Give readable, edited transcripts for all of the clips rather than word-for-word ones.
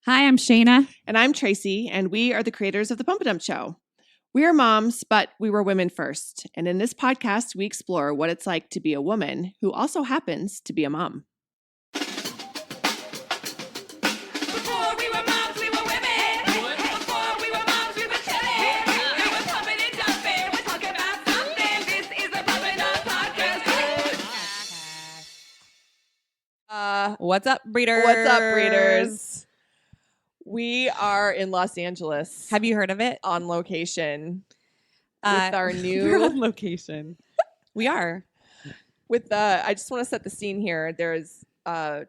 Hi, I'm Shayna. And I'm Tracey, and we are the creators of The Pump and Dump Show. We are moms, but we were women first. And in this podcast, we explore what it's like to be a woman who also happens to be a mom. Before we were moms, we were women. Before we were moms, we were chillin'. We were pumping and dumping. We're talking about something. This is the Pump and Dump Podcast. What's up, breeders? What's up, breeders? We are in Los Angeles. Have you heard of it? On location with our We're new on location. We are. I just want to set the scene here. There's a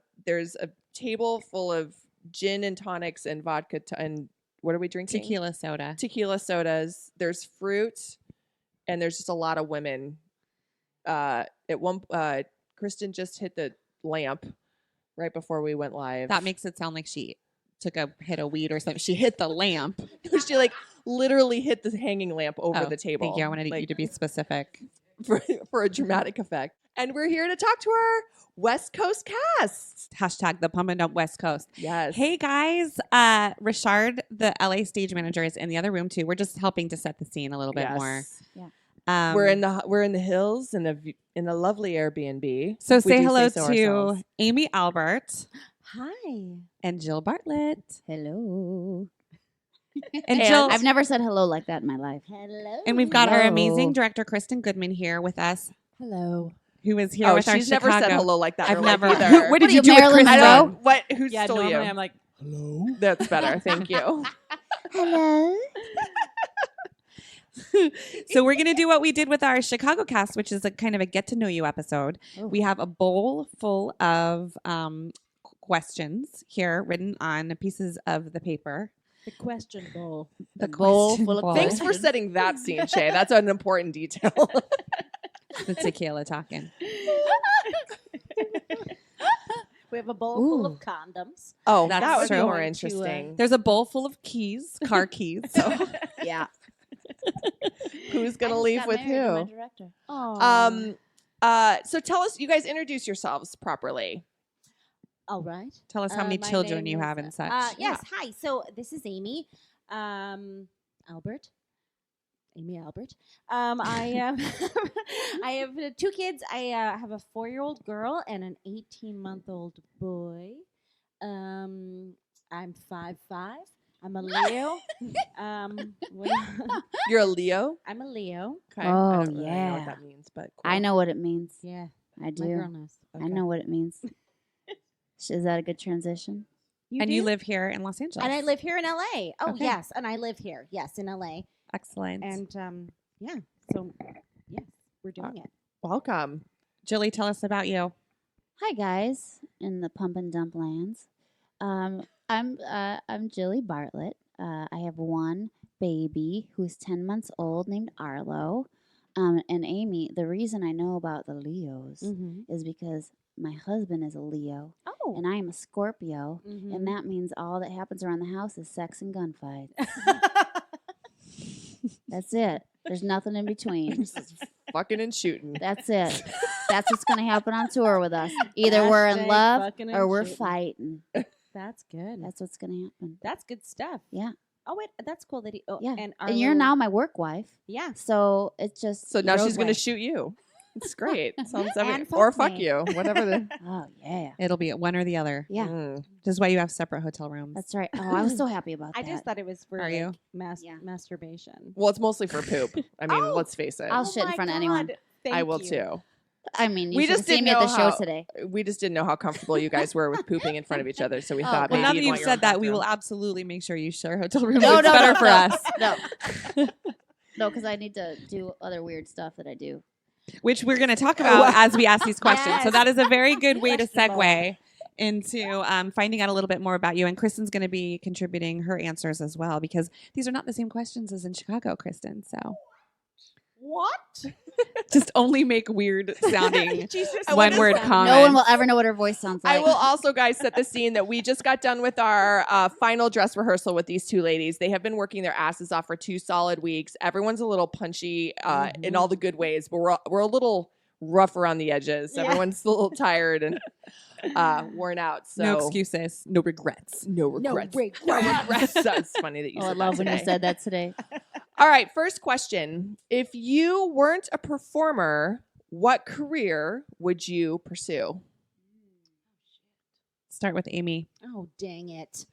table full of gin and tonics and vodka and what are we drinking? Tequila sodas. There's fruit, and there's just a lot of women. Kristin just hit the lamp right before we went live. That makes it sound like she took a hit of weed or something. She hit the lamp. She literally hit the hanging lamp over the table. Thank you. I wanted you to be specific for a dramatic effect. And we're here to talk to our West Coast cast. Hashtag the Pump and Dump West Coast. Yes. Hey guys, Richard, the LA stage manager, is in the other room too. We're just helping to set the scene a little bit more. Yeah. We're in the hills in a lovely Airbnb. So We say do hello so to ourselves. Amy Albert Hi. and Jill Bartlett. Hello. And And Jill, I've never said hello like that in my life. Hello. and we've got our Hello. amazing director, Kristin Goodman, here with us, Hello. who is here with our she's never Chicago. said hello like that. I've in her life never. either. What did What you are do you, with Marilyn Kristin? I Monroe? don't. What? Who Yeah, stole normally you? I'm like, hello. That's better. Thank you. Hello. So we're going to do what we did with our Chicago cast, which is a kind of a get to know you episode. Oh. We have a bowl full of questions here written on pieces of the paper. The question bowl. The bowl question full of bowl. Thanks for setting that scene, Shay. That's an important detail. The tequila talking. We have a bowl full Ooh. of condoms. Oh, That's that would be true. more Going to, interesting. There's a bowl full of keys, car keys. So Yeah. Who's gonna leave with who? Oh. So tell us, you guys introduce yourselves properly. All right. tell us how many My children name you is, have and such. Yes. Hi. So this is Amy. Albert. Amy Albert. I I have two kids. I have a 4-year-old girl and an 18-month-old boy. I'm 5'5". I'm a Leo. You're a Leo. I'm a Leo. Okay. Oh, I don't really know yeah. what that means, but cool. I know what it means. Yeah. I My girl do. knows. I know what it means. Is that a good transition? and you do? live here in Los Angeles. And I live here in LA. Oh, Okay. yes. And I live here. Yes, in LA. Excellent. And yeah. So, yes, we're doing it. Welcome. Jilly, tell us about you. Hi guys, in the pump and dump lands. I'm Jilly Bartlett. I have one baby who's 10 months old named Arlo. And Amy, the reason I know about the Leos is because my husband is a Leo Oh. and I am a Scorpio, Mhm. and that means all that happens around the house is sex and gunfights. That's it. There's nothing in between. Just fucking and shooting. That's it. That's what's going to happen on tour with us. Either we're in Hashtag love fucking and or we're shooting. fighting. That's good. That's what's going to happen. That's good stuff. Yeah. Oh, wait. That's cool that he. Oh, Yeah. And, And you're now my work wife. Yeah. So it's just. So now road she's gonna wife. shoot you. It's great. Sounds And or fuck fuck me. you. Whatever the. Oh, yeah. It'll be one or the other. Yeah. Mm. Which is why you have separate hotel rooms. That's right. Oh, I was so happy about I that. just thought it was for Are you? Yeah. masturbation. Well, it's mostly for poop. I mean, Oh. let's face it. I'll shit in my front of anyone. God. Thank I will you. too. I mean, you We should just have seen didn't me at the know show how- today. We just didn't know how comfortable you guys were with pooping in front of each other, so we Oh, thought well, maybe Well, now that you'd you've want your said own that, we will bathroom. absolutely make sure you share hotel rooms. No, it's no, better no, for no. us. No, because I need to do other weird stuff that I do. Which we're going to talk about as we ask these questions. So Yes. that is a very good way to Question segue into finding out a little bit more about you. And Kristin's going to be contributing her answers as well, because these are not the same questions as in Chicago, Kristin. So What? just only make weird sounding Jesus. one word comments. No one will ever know what her voice sounds like. I will also, guys, set the scene that we just got done with our final dress rehearsal with these two ladies. They have been working their asses off for 2 solid weeks. Everyone's a little punchy in all the good ways, but we're a little rough around the edges. Yeah. Everyone's a little tired and worn out. So No excuses, no regrets. No regrets. No regrets. That's funny that you Oh, I said love that when you today. said that today. All right, first question. If you weren't a performer, what career would you pursue? Start with Amy. Oh, dang it.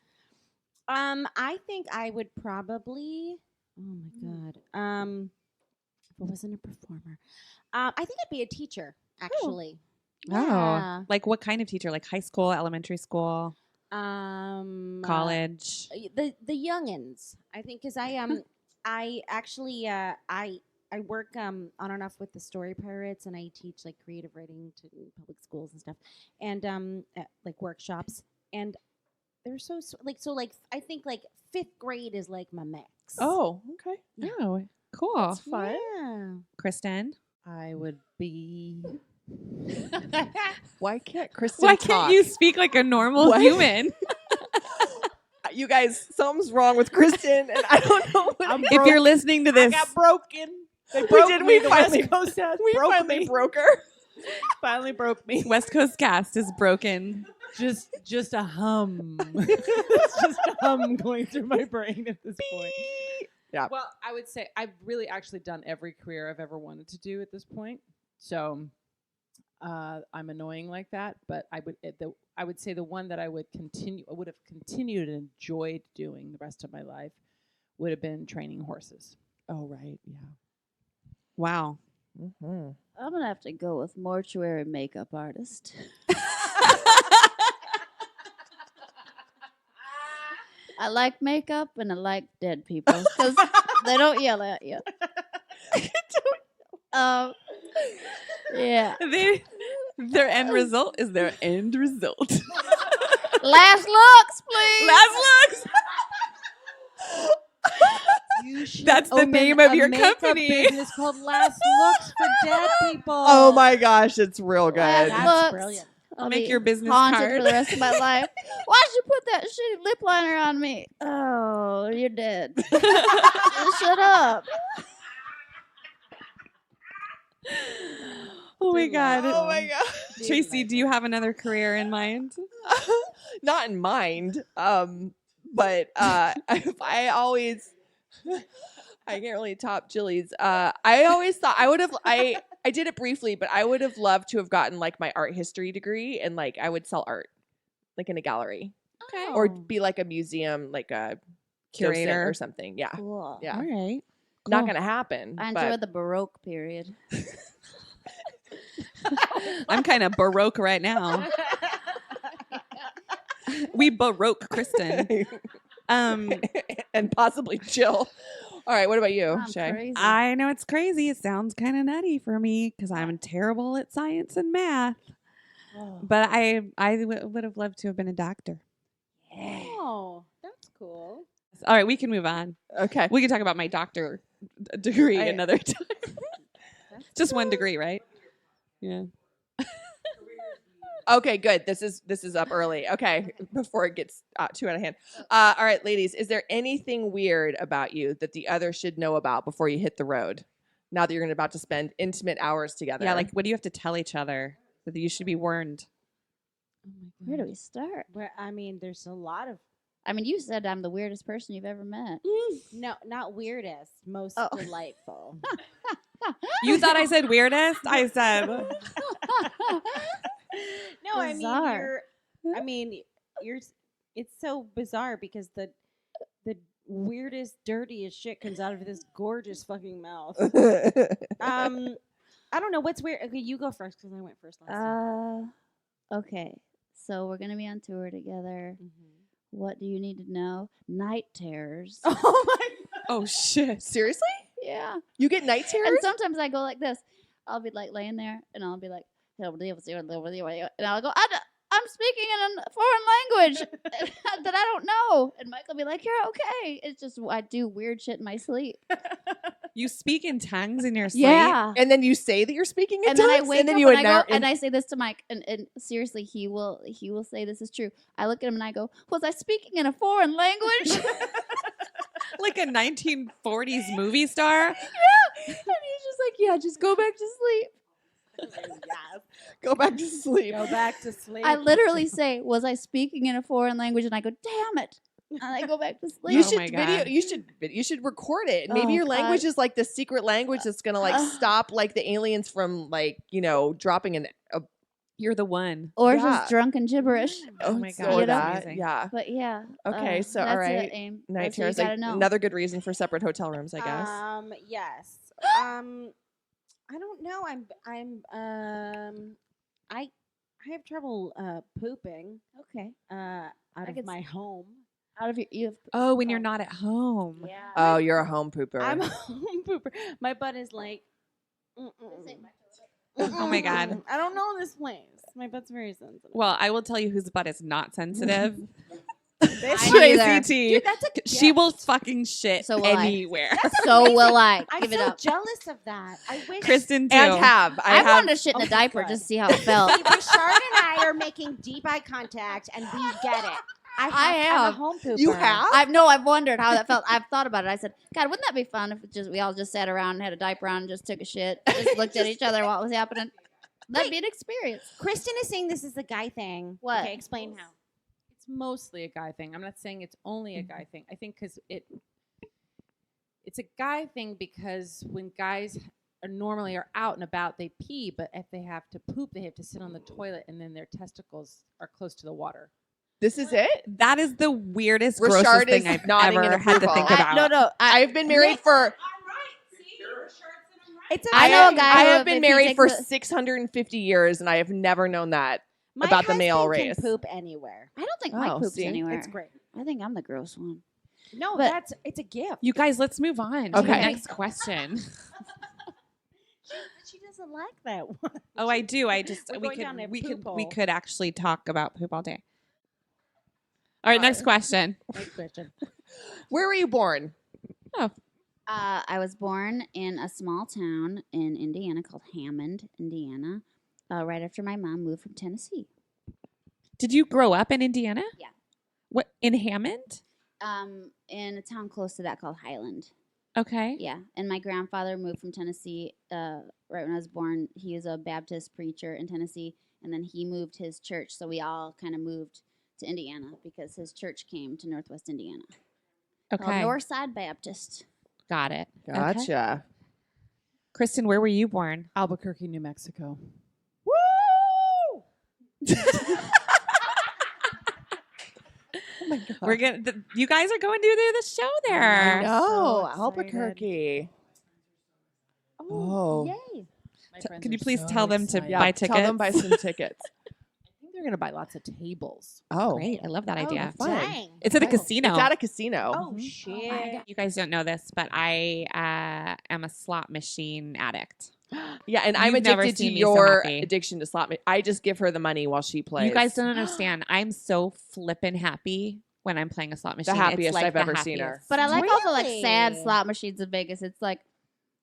I think I would probably. Oh my god. If I wasn't a performer, I think I'd be a teacher. Actually. Oh, like what kind of teacher? Like high school, elementary school, college? The youngins. I think because I actually I work on and off with the Story Pirates, and I teach like creative writing to public schools and stuff, and at, like workshops, and they're so I think like 5th grade is like my max. Oh, okay. Oh, cool. That's fun. Yeah. Kristen, I would be. Why can't Kristin why talk? can't you speak like a normal What? human? You guys, something's wrong with Kristen, and I don't know what I'm it is. If you're listening to I this, got broken. They We broke did. me. We The finally- West Coast has we broke finally me. broke her. Finally broke me. West Coast cast is broken. Just a hum. It's just a hum going through my brain at this point. Yeah. Well, I would say I've really actually done every career I've ever wanted to do at this point. So I'm annoying like that, but I would say the one that I would have continued and enjoyed doing the rest of my life would have been training horses. Oh, right. Yeah. Wow. Mm-hmm. I'm gonna have to go with mortuary makeup artist. I like makeup and I like dead people because they don't yell at you. Yeah. Their end result is their end result. Last looks, please. Last looks. You should That's the open name of a your makeup company. business called Last Looks for Dead People. Oh my gosh, it's real good. Last That's looks. brilliant. I'll I'll make be your business haunted card. for the rest of my life. Why'd you put that shitty lip liner on me? Oh, you're dead. Shut up. Oh my god. Oh my god. Tracy, do you have another career in mind? Not in mind. But I always I can't really top Jilly's. I always thought I would have I did it briefly, but I would have loved to have gotten like my art history degree and like I would sell art like in a gallery Okay. or be like a museum, like a docent Curator or something. Yeah. Cool. Yeah. All right. Not Cool. going to happen. I but enjoy the Baroque period. I'm kind of baroque right now. We baroque Kristen. and possibly Jill. All right, what about you, I'm Shay? crazy. I know it's crazy. It sounds kind of nutty for me because I'm terrible at science and math. But I would have loved to have been a doctor. Oh, that's cool. All right, we can move on. Okay. We can talk about my doctor degree I- another time. Just one degree, right? Yeah. Okay, good. This is up early. Okay, before it gets too out of hand. All right, ladies, is there anything weird about you that the other should know about before you hit the road? Now that you're about to spend intimate hours together. Yeah, like what do you have to tell each other that you should be warned? Oh my Where do we start? Where I mean, there's a lot of I mean, you said I'm the weirdest person you've ever met. no, not weirdest, most Oh. delightful. You thought I said weirdest? I said No, I mean Bizarre. you're. It's so bizarre because the weirdest, dirtiest shit comes out of this gorgeous fucking mouth. I don't know what's weird. Okay, you go first because I went first last time. Okay. So we're gonna be on tour together. Mhm. What do you need to know? Night terrors. Oh my! oh shit. Seriously? Yeah. You get night terrors? And sometimes I go like this. I'll be like laying there, and I'll be like, and I'll go, I'm speaking in a foreign language that I don't know. And Mike will be like, you're okay. It's just I do weird shit in my sleep. You speak in tongues in your sleep? Yeah. And then you say that you're speaking in And then I tongues, wake and then up you and I go announce- and I say this to Mike, and seriously, he will say this is true. I look at him and I go, was I speaking in a foreign language? Like a 1940s movie star? And he's just like, yeah, just go back to sleep. Go back to sleep. Go back to sleep. I literally say, "Was I speaking in a foreign language?" And I go, "Damn it!" And I go back to sleep. You Oh should my video. God. You should record it. Maybe Oh, your language God. is like the secret language that's gonna like stop like the aliens from like dropping a. You're the one. Or Yeah. just drunken gibberish. Oh my God, Or that's that. amazing. Yeah. But yeah. Okay, so, that's all right. It, Aim. Night That's what you terrors. Like, gotta know. another good reason for separate hotel rooms, I guess. Yes. I don't know. I have trouble pooping Okay. out of could my home. Out of you have. Oh, when you're not at home. Yeah. Oh, you're a home pooper. I'm a home pooper. My butt is like. Oh my God. I don't know this place. My butt's very sensitive. Well, I will tell you whose butt is not sensitive. I Tracy neither. T. Dude, that's a She gift. will fucking shit So will I. anywhere. So will I. I'm Give it so up. jealous of that. I wish. Kristen too. and have. I have. wanted to shit in a Okay, diaper good. just to see how it felt. See, Richard and I are making deep eye contact, and we get it. I'm have. a home pooper. You have? I've wondered how that felt. I've thought about it. I said, God, wouldn't that be fun if we all just sat around and had a diaper on and just took a shit, just looked at each other while it was happening. That'd be an experience. Kristen is saying this is a guy thing. What? Okay, explain how. It's mostly a guy thing. I'm not saying it's only a guy thing. I think because it's a guy thing because when guys normally are out and about, they pee, but if they have to poop, they have to sit on the toilet, and then their testicles are close to the water. This is it? That is the weirdest, Richard grossest is thing I've nodding in ever had to approval. think about. No. I've been married for. It's I know a guy I who have if been he married takes for a- 650 years, and I have never known that. My about the male husband race. Can poop anywhere. I don't think Mike Oh, poops see? anywhere. It's great. I think I'm the gross one. No, But- it's a gift. You guys, let's move on to the Okay. next question. She doesn't like that one. Oh, I do. I just We're going down a poop we hole. could actually talk about poop all day. All right, next question. Next question. Where were you born? I was born in a small town in Indiana called Hammond, Indiana, right after my mom moved from Tennessee. Did you grow up in Indiana? Yeah. What, in Hammond? In a town close to that called Highland. Okay. Yeah, and my grandfather moved from Tennessee right when I was born. He was a Baptist preacher in Tennessee, and then he moved his church, so we all kind of moved to Indiana because his church came to Northwest Indiana. Called Okay. Northside Baptist. Got it. Okay. Gotcha. Kristen, where were you born? Albuquerque, New Mexico. Woo! Oh my God. We're gonna. You guys are going to do the show there. I know. So Albuquerque. Oh. Yay. My T- friends can you are please so tell them to excited. Yeah, buy tell them buy tickets? some tickets. I think they're going to buy lots of tables. Oh. Great. I love that idea. fun. Dang. It's at a Oh, casino. It's at a casino. Oh, shit. You guys don't know this, but I am a slot machine addict. Yeah, and I'm You've never addicted to seen me so your happy. addiction to slot. I just give her the money while she plays. You guys don't understand. I'm so flippin' happy when I'm playing a slot machine. It's happiest like I've the ever seen her. happiest. But I like all the like sad Really? slot machines in Vegas. It's like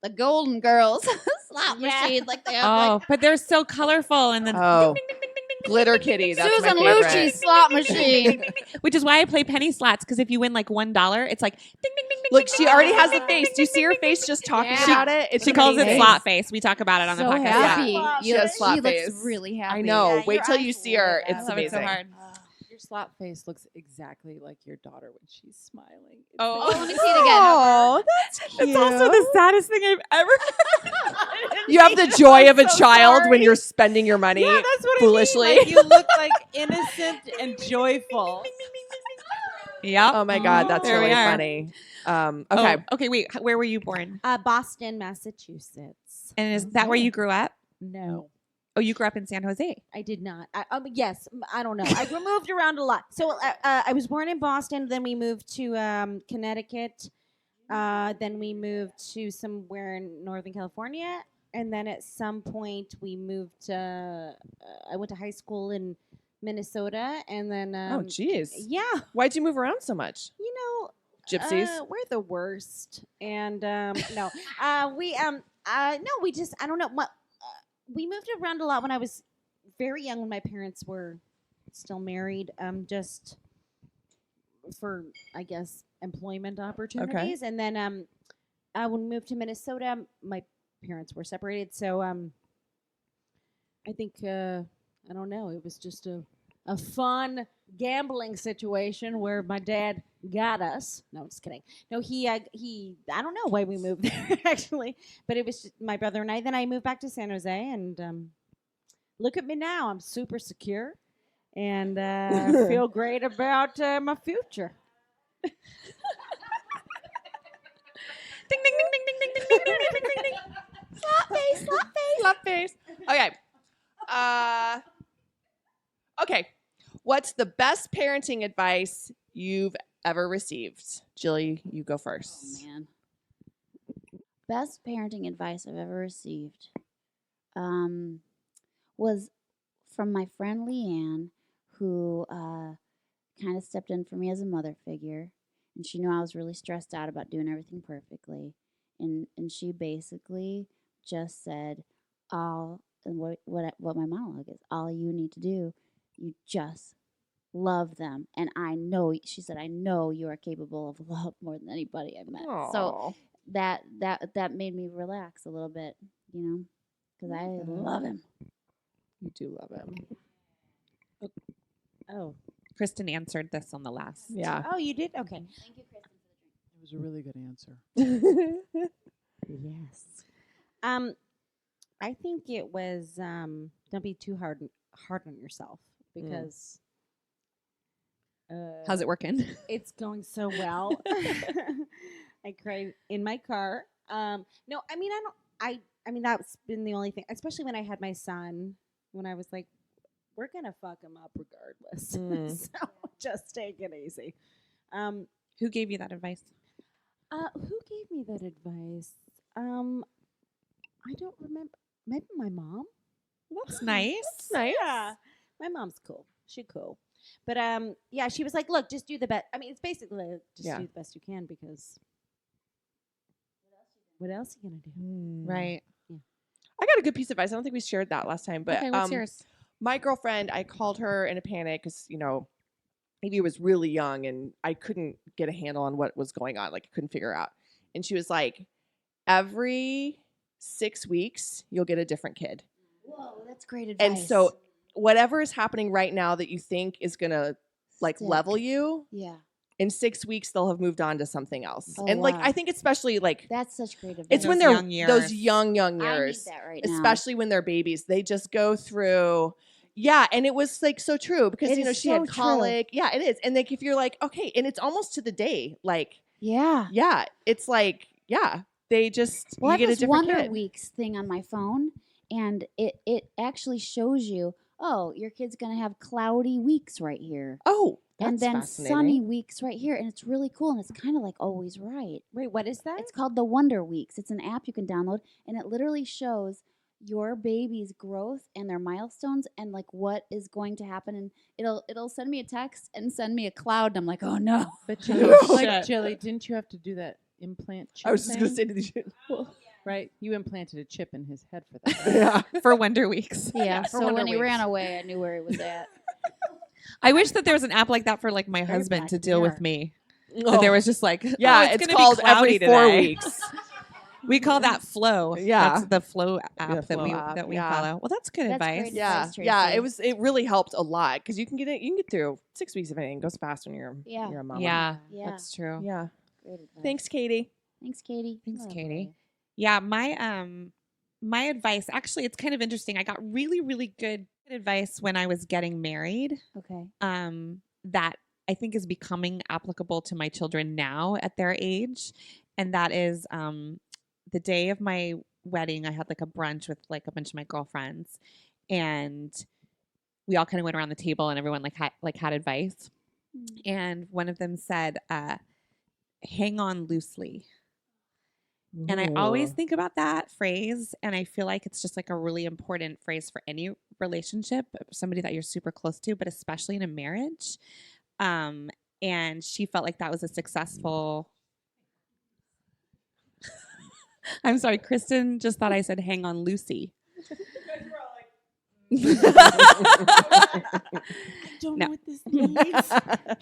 the Golden Girls slot Yeah. machines. Like they have Oh, like but they're so colorful, and then Oh. ding, ding, ding, ding, ding, ding, Glitter ding, ding, Kitty. ding, That's ding, my Susan favorite. Lucci's slot machine. which is why I play penny slots, because if you win like $1, it's like ding ding ding ding. Look, ding, she ding, already ding, has ding, a ding, face. ding, Do you ding, see her ding, face ding, just ding. talking Yeah. about it? It's She calls it amazing. slot face. We talk about it on the So podcast. happy. Yeah. You She has look- slot she looks face. really happy. I know. Yeah, Wait your till you eyes see her. lit It's up. I love it so amazing. hard. Your slot face looks exactly like your daughter when she's smiling. It's Oh. Oh, let me see it again. Oh, that's cute. It's also the saddest thing I've ever heard. You have the joy of a so child when sorry. you're spending your money Yeah, that's what foolishly. I mean. Like, you look like innocent and joyful. Yep. Oh my God, that's There we really are. funny. Okay. Oh, okay, wait. Where were you born? Boston, Massachusetts. And is that where you grew up? No, Oh, you grew up in San Jose. I did not. Yes, I don't know. I moved around a lot. So I was born in Boston. Then we moved to Connecticut. Then we moved to somewhere in Northern California. And then at some point we moved. I went to high school in Minnesota. And then Oh, geez. yeah, Why'd you move around so much? you know, Gypsies? we're the worst. And no, we just I don't know. We moved around a lot when I was very young, when my parents were still married. Just for I guess employment opportunities. And then when we moved to Minnesota, my parents were separated, so I think I don't know. It was just a fun gambling situation where my dad got us. No, just kidding. No, he I don't know why we moved there actually, but it was just my brother and I. Then I moved back to San Jose, and look at me now. I'm super secure and feel great about my future. Ding ding ding ding ding ding ding ding ding ding ding. Slap face, slap face, slap face. Okay. Okay. What's the best parenting advice you've ever received? Jilly, you go first. Oh, man. Best parenting advice I've ever received was from my friend Leanne, who kind of stepped in for me as a mother figure. And she knew I was really stressed out about doing everything perfectly. And she basically just said, and what my monologue is, all you need to do, you just love them. And I know, she said, I know you are capable of love more than anybody I've met. So that made me relax a little bit, you know, because I love him. You do love him. Oh, Kristin answered this on the last. Yeah. oh, you did? Okay. Thank you, Kristen, for the drink. It was a really good answer. Yes. I think it was don't be too hard on yourself because How's it working? it's going so well. I cried in my car. No, I mean I mean that's been the only thing, especially when I had my son, when I was like, we're gonna fuck him up regardless. So just take it easy. Who gave you that advice? Who gave me that advice? I don't remember. Maybe my mom. That's nice. Nice. Yeah, my mom's cool. She cool. But yeah, she was like, "Look, just do the best." I mean, it's basically like, just do the best you can because what else are you gonna do? Right. I got a good piece of advice. I don't think we shared that last time, but Okay, what's yours? my girlfriend, I called her in a panic because, Evie was really young and I couldn't get a handle on what was going on. Like, I couldn't figure out. And she was like, every 6 weeks, you'll get a different kid. Whoa, that's great advice. And so whatever is happening right now that you think is going to like Stick. level you, Yeah, in 6 weeks, they'll have moved on to something else. Oh, and like, wow. I think especially like, that's such great advice. it's when Those they're young years. those young I need years, that right now. especially when they're babies, they just go through. Yeah, and it was like so true because It is she so had true. colic. Yeah, it is. And like if you're like, okay, and it's almost to the day, like Yeah. yeah, it's like yeah, they just Well, I you get have a this different Wonder kid. Weeks thing on my phone, and it actually shows you, oh, your kid's gonna have cloudy weeks right here, Oh, that's and then fascinating. sunny weeks right here, and it's really cool, and it's kind of like always right. Wait, what is that? It's called the Wonder Weeks. It's an app you can download, and it literally shows your baby's growth and their milestones and like what is going to happen, and it'll send me a text and send me a cloud, and I'm like, oh no. But Shit. Jilly, didn't you have to do that implant chip I was just gonna say thing? to the Right? You implanted a chip in his head for that. yeah. For Wonder Weeks. Yeah, for so Wonder when he Weeks. ran away, I knew where he was at. I wish that there was an app like that for like my Very husband Black to deal with Mirror. me. Oh. That there was just like, Yeah, oh, it's gonna be called cloudy every 4 today. weeks. We call that Flow. Yeah. That's the Flow app The that Flow we app, that we yeah. follow. Well, that's good That's advice. great Yeah, advice, yeah, Tracey. it really helped a lot because you can get through 6 weeks of anything. It goes fast when you're Yeah. a mama. Yeah, Yeah. that's true. Yeah. Great advice. Thanks, Katie. Thanks, Katie. Thanks, Oh, Katie. boy. Yeah, my advice, actually, it's kind of interesting. I got really, really good advice when I was getting married. Okay. That I think is becoming applicable to my children now at their age, and that is the day of my wedding. I had like a brunch with like a bunch of my girlfriends, and we all kind of went around the table, and everyone had advice. And one of them said, "Hang on loosely." And I always think about that phrase, and I feel like it's just like a really important phrase for any relationship, somebody that you're super close to, but especially in a marriage. And she felt like that was a successful. I'm sorry, Kristin just thought I said hang on Lucy. Don't No. know what this means.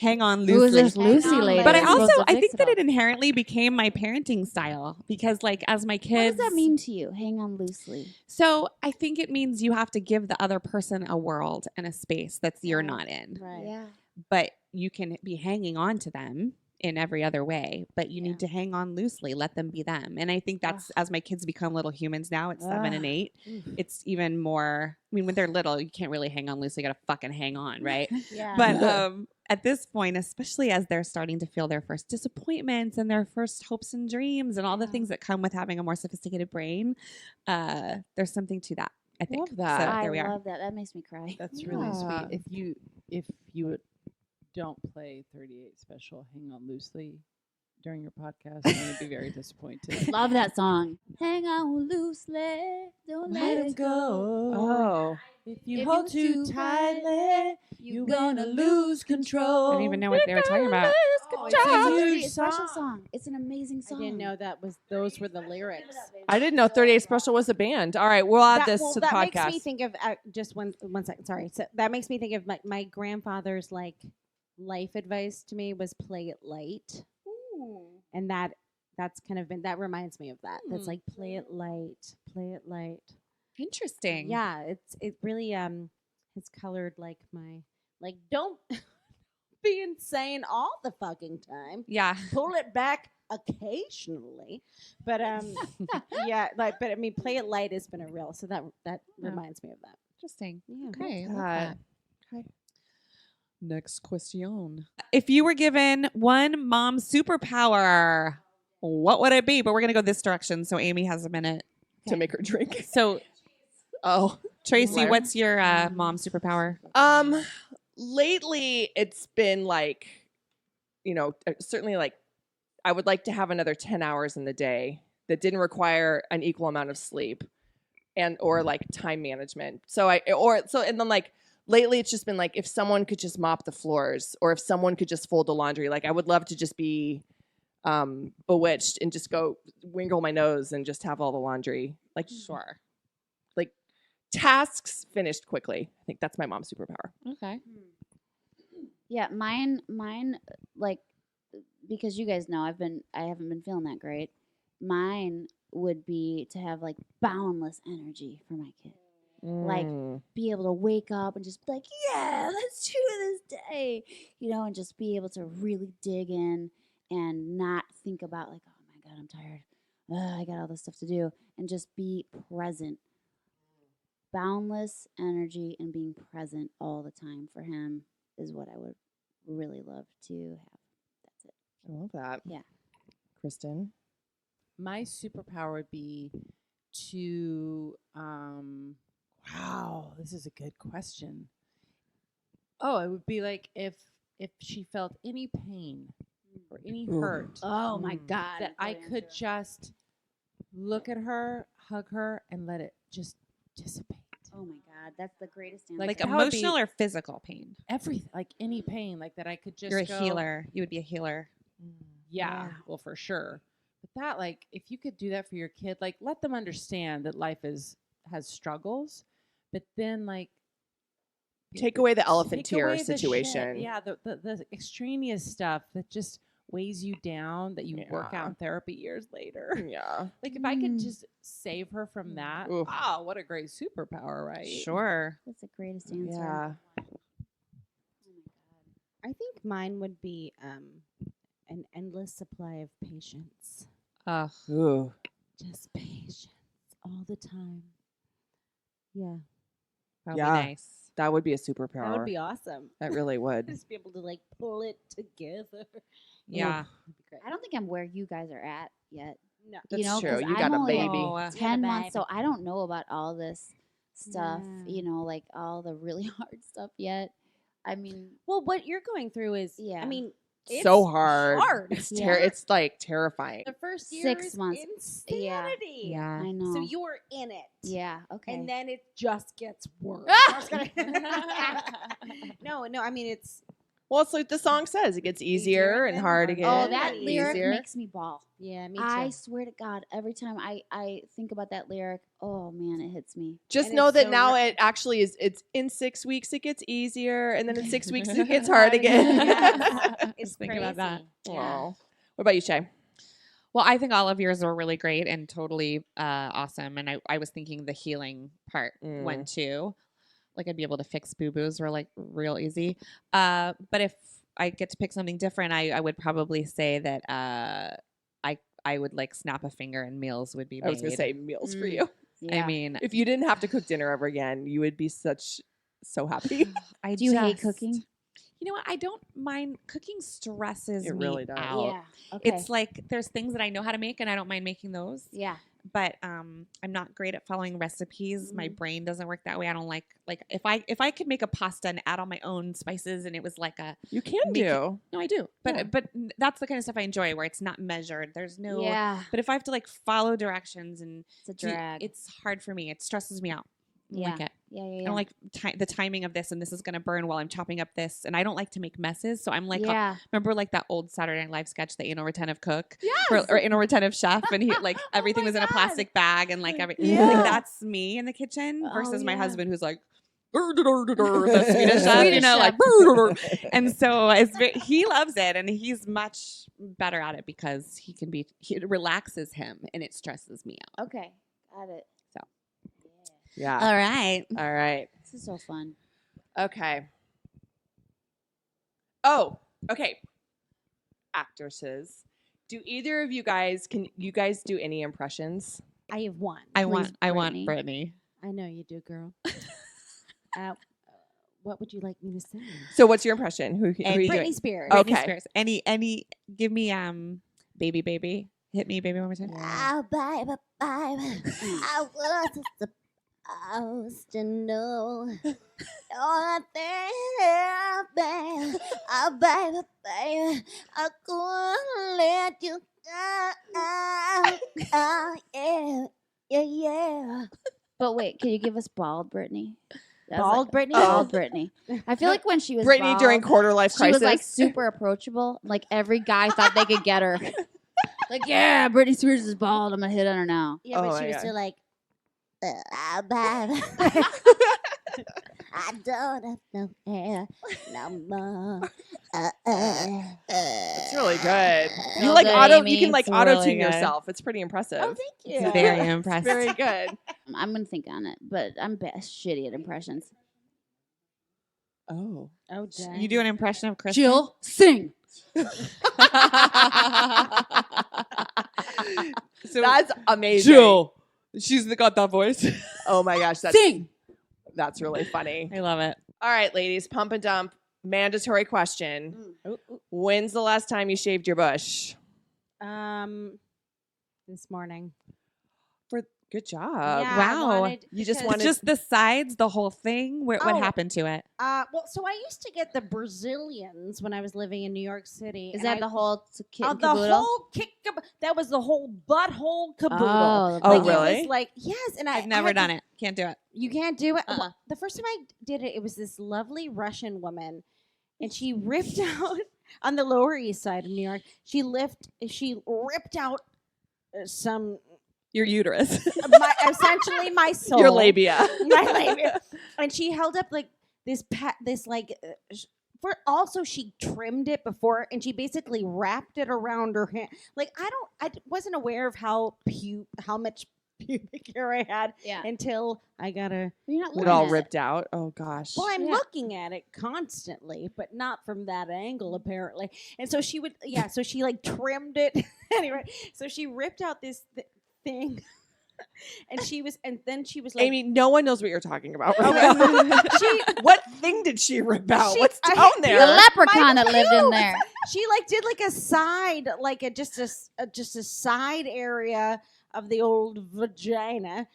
Hang on Who is loosely. this Lucy on, lady? But I that's supposed also to I fix think it that all? it inherently became my parenting style because like as my What kids does that mean to you? Hang on loosely. So I think it means you have to give the other person a world and a space that's you're Right. not in. Right. Yeah. But you can be hanging on to them in every other way, but you Yeah. need to hang on loosely, let them be them. And I think that's as my kids become little humans now, it's 7 and 8. It's even more, I mean, when they're little, you can't really hang on loosely, you gotta fucking hang on, right? Yeah. But at this point, especially as they're starting to feel their first disappointments and their first hopes and dreams and all the things that come with having a more sophisticated brain, there's something to that, I think. Love that. So I there we are. love that. That makes me cry. That's really Yeah. sweet. If you don't play 38 Special, Hang On Loosely during your podcast, I'm going to be very disappointed. Love that song. Hang on loosely, don't let it go. Oh. If you If hold you too too tightly, you're gonna lose control. I didn't even know what they were talking about. Oh, It's a a 38 huge special song. It's an amazing I song. didn't know those were the lyrics. I didn't know 38 Special was a band. All right, we'll add this to the that podcast. makes me think of just one second. Sorry. So that makes me think of my grandfather's like life advice to me was play it light, and that's kind of been that reminds me of that. That's like play it light, play it light. Interesting. Yeah, it really has colored like my like don't be insane all the fucking time. Yeah. Pull it back occasionally, but yeah, like but I mean, play it light has been a real so that Yeah. reminds me of that. Interesting. Yeah. Okay. I love that. that. Okay. Next question. If you were given one mom superpower, what would it be? But we're going to go this direction. So Amy has a minute. To make her drink. So, Oh. Tracy, Blair? what's your mom superpower? Lately it's been like, certainly like I would like to have another 10 hours in the day that didn't require an equal amount of sleep and or like time management. And then like lately it's just been like if someone could just mop the floors or if someone could just fold the laundry, like I would love to just be bewitched and just go wrinkle my nose and just have all the laundry. Like Sure. like tasks finished quickly. I think that's my mom's superpower. Okay. Yeah, mine, like, because you guys know I haven't been feeling that great. Mine would be to have like boundless energy for my kid. Like, be able to wake up and just be like, yeah, let's do this day, and just be able to really dig in and not think about like, oh my God, I'm tired. I got all this stuff to do, and just be present. Boundless energy and being present all the time for him is what I would really love to have. That's it. I love that. Yeah. Kristin? My superpower would be to wow, this is a good question. Oh, it would be like if she felt any pain or any hurt Oh my God! that I could just look at her, hug her, and let it just dissipate. Oh my God, that's the greatest answer. Like that would be- emotional or physical pain? Everything, like any pain, like that I could just You're a go, healer. You would be a healer. Yeah, well, for sure. But that, like, if you could do that for your kid, like, let them understand that life has struggles, but then, like, Take away the elephant take away tier the shit. situation. Yeah, the extraneous stuff that just weighs you down that you work Yeah. out in therapy years later. Yeah. Like, if I could just save her from that, Oof. wow, what a great superpower, right? Sure. that's the greatest answer. Yeah. I think mine would be an endless supply of patience. Ooh. Just patience all the time. Yeah, That would Yeah. be nice. That would be a superpower. that would be awesome. That really would. Just be able to like pull it together. Yeah. That'd be great. I don't think I'm where you guys are at yet. No. That's true. true. 'Cause You got I'm a only, baby. Oh, 10 Yeah, months, baby. so I don't know about all this stuff, Yeah. like all the really hard stuff yet. I mean, Well, what you're going through is, Yeah. I mean, it's So hard. hard. It's, Yeah. it's like terrifying. The first year 6 is months. insanity. Yeah. I know. So you're in it. yeah, okay. And then it just gets worse. I was gonna- no, I mean Well, it's like the song says, it gets easier and hard again. Oh, that and lyric easier. makes me bawl. Yeah, me too. I swear to God, every time I think about that lyric, oh man, it hits me. Just And know it's that so now re- it actually is. It's in 6 weeks it gets easier, and then in 6 weeks it gets hard again. Yes. It's Think crazy. about that. Aw. What about you, Shay? Well, I think all of yours were really great and totally awesome. And I was thinking the healing part went too. Like I'd be able to fix boo-boos were like real easy. But if I get to pick something different, I would probably say that I would like snap a finger and meals would be made. I was gonna say meals for you. Yeah. I mean, If you didn't have to cook dinner ever again, you would be so happy. I Do you hate just- cooking? You know what? I don't mind cooking. Stresses It me really does. out. Yeah. Okay. It's like there's things that I know how to make and I don't mind making those. yeah. But I'm not great at following recipes. My Mhm. brain doesn't work that way. I don't like if I could make a pasta and add all my own spices and it was like a You can Make it- do. no, I do. But Yeah. but that's the kind of stuff I enjoy where it's not measured. There's no Yeah. But if I have to like follow directions and It's a do- drag. it's hard for me. It stresses me out. I don't like Yeah. it. yeah. I don't like the timing of this and this is going to burn while I'm chopping up this and I don't like to make messes. So I'm like yeah. remember like that old Saturday Night Live sketch, the anal retentive cook or anal retentive chef, and he like everything was in a plastic bag and like everything. Yeah. Like that's me in the kitchen versus my yeah. husband who's like the Swedish chef, you Swedish know, chef. like and so he loves it and he's much better at it because it relaxes him and it stresses me out. Okay. Got it. Yeah. All right. All right. This is so fun. Okay. Oh, okay. Actresses. Do either of you guys do any impressions? I have one. I Please, want Brittany. I know you do, girl. What would you like me to say? So what's your impression? Who are you Britney doing? Spears. Oh. Britney Okay. Spears. Any give me baby. Hit me baby one more time. Oh, baby, baby. I was supposed to know. You're there, baby. Oh, baby, baby. I couldn't let you go. Oh, yeah. But wait, can you give us bald Brittany? That was Bald Britney? Bald Brittany. I feel like when she was Brittany bald, during quarter life she crisis. was like super approachable. Like every guy thought they could get her. Like, yeah, Britney Spears is bald. I'm gonna hit on her now. Yeah, Oh but my she was God. still like, oh, baby. I don't have no hair no more. It's really good. You Well like done, you Amy. can like It's auto tune really good. yourself. It's pretty impressive. Oh, thank you. It's very impressive. Very good. I'm gonna think on it, but I'm shitty at impressions. Oh. Oh, dang. You do an impression of Kristin? Jill, sing. So That's amazing. Jill. She's got that voice. Oh my gosh, Sing. that's really funny. I love it. All right, ladies, pump and dump. Mandatory question. When's the last time you shaved your bush? This morning. Good job. Yeah, I wow. wanted- You just because- wanted- Just the sides, the whole thing. What Oh. happened to it? Well, so I used to get the Brazilians when I was living in New York City. Is and that I- the whole kit and the caboodle? whole that was the whole butthole caboodle. Oh, Oh, Like, It really? was like, yes, and I've never done it. Can't do it. You can't do it. Uh-uh. Well, the first time I did it, it was this lovely Russian woman, and she ripped out on the Lower East Side of New York. She ripped out some Your uterus. essentially my soul, Your labia. my labia, and she held up like this also she trimmed it before, and she basically wrapped it around her hand. Like I wasn't aware of how much pubic hair I had Yeah. until I got a. You're not It looking all at ripped out. Oh gosh. Well, I'm Yeah. looking at it constantly, but not from that angle apparently. And so she would, yeah. So she like trimmed it anyway. So she ripped out this thing, and then she was like, Amy, no one knows what you're talking about. she What thing did she rip out? She- What's I- down The there? leprechaun that lived in there. she like did like a side, like just a side area of the old vagina.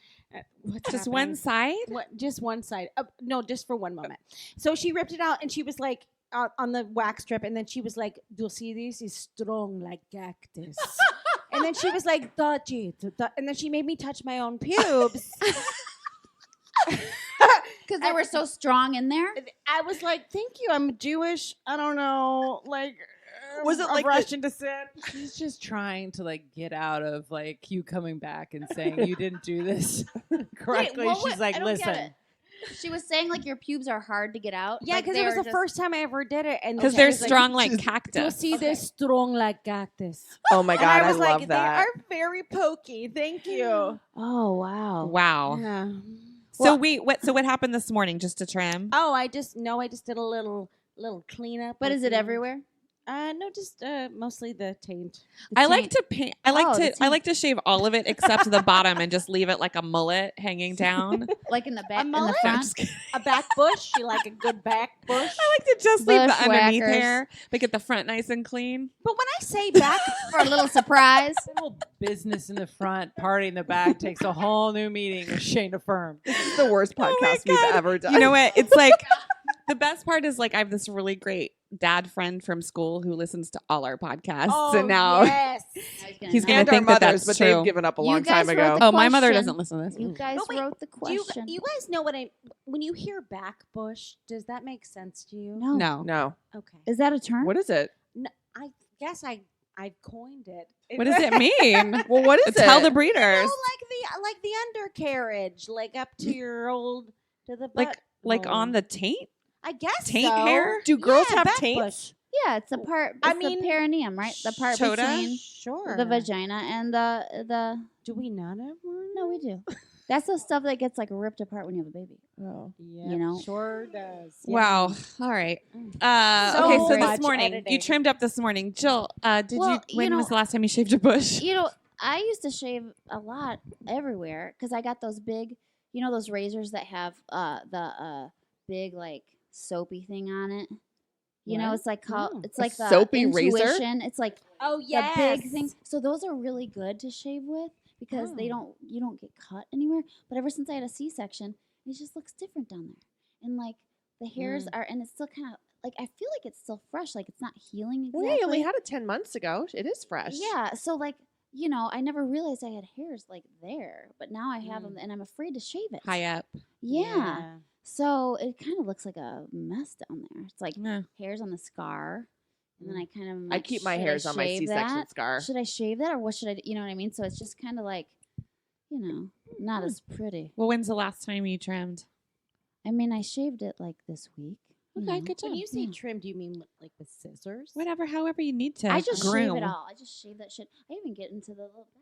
What's Just happening? one side? Just one side. No, just for one moment. So she ripped it out, and she was like on the wax strip, and then she was like, "Do you see this? Is strong like cactus." And then she was like, "Touch it," and then she made me touch my own pubes. because they were so strong in there. I was like, thank you. I'm Jewish. I don't know. Like, Was it of like Russian descent? She's just trying to like get out of like you coming back and saying you didn't do this correctly. what- She's like, I don't get listen. it. She was saying like your pubes are hard to get out. Yeah, Like, because they it was were the just- first time I ever did it, and Because she they're was like, strong like "To cactus. see this strong like cactus." Oh my And god, I was love like, that. They are very pokey. Thank you. Oh wow. Wow. Yeah. So what happened this morning? Just to trim? Oh, I just did a little cleanup. But with is it the- everywhere? No, just mostly the taint. I like to paint. I Oh, the like to shave all of it except the bottom and just leave it like a mullet hanging down. Like in the back, in the mullet? front. A back bush. You like a good back bush? I like to just leave the underneath Bushwhackers. hair, but get the front nice and clean. But when I say back, For a little surprise. Little business in the front, party in the back takes a whole new meaning with Shayna Firm. This is the worst Oh my podcast we've God. ever done. You know what? It's like the best part is like I have this really great dad friend from school who listens to all our podcasts, oh and now yes. He's gonna and think our that mothers, that's but true. they've given up a You long guys time wrote ago. the Oh, my mother question. doesn't listen to this. You guys But wait, wrote the Do you, question. you guys know what I when you hear back bush? Does that make sense to you? No. No. No. Okay. Is that a term? What is it? No, I guess I coined it. What does it mean? Well, what is it? Tell the No, breeders. like the undercarriage, like up to your old to the butt. Like on hole. the taint? I guess taint so. hair? Do girls Yeah, have back taints? bush. Yeah, it's a part. I It's the mean, perineum, right? The part Chota? between Sure. the vagina and the. Do we not have one? No, we do. That's the stuff that gets like ripped apart when you have a baby. Oh. Yeah, You know? sure does. Wow. All right. So Okay, so much this morning editing. you trimmed up this morning. Jill, did Well, you? When you was know- the last time you shaved your bush? You know, I used to shave a lot everywhere because I got those big, you know, those razors that have the big like soapy thing on it. You know, What? it's like called, Oh. it's A like the soapy razor? intuition. It's like Oh yes. the big thing. So those are really good to shave with because they Oh. you don't get cut anywhere. But ever since I had a C-section, it just looks different down there. And like the hairs are, and it's still kind of like I feel like it's still fresh. Like it's not healing exactly. Well, yeah, you only had it 10 months ago. It is fresh. Yeah. So like you know, I never realized I had hairs like there, but now I have them, and I'm afraid to shave it. High up. Yeah. So it kind of looks like a mess down there. It's like Yeah. hairs on the scar, and then I kind of am I like, keep my should I hairs on my shave C-section that? scar. Should I shave that or what should I do? You know what I mean? So it's just kind of like, you know, not as pretty. Well, when's the last time you trimmed? I mean, I shaved it like this week. you Okay, know. good job. When you say Yeah. trim, do you mean like with scissors? Whatever, however you need to. I just groom. shave it all. I just shave that shit. I even get into the little back part.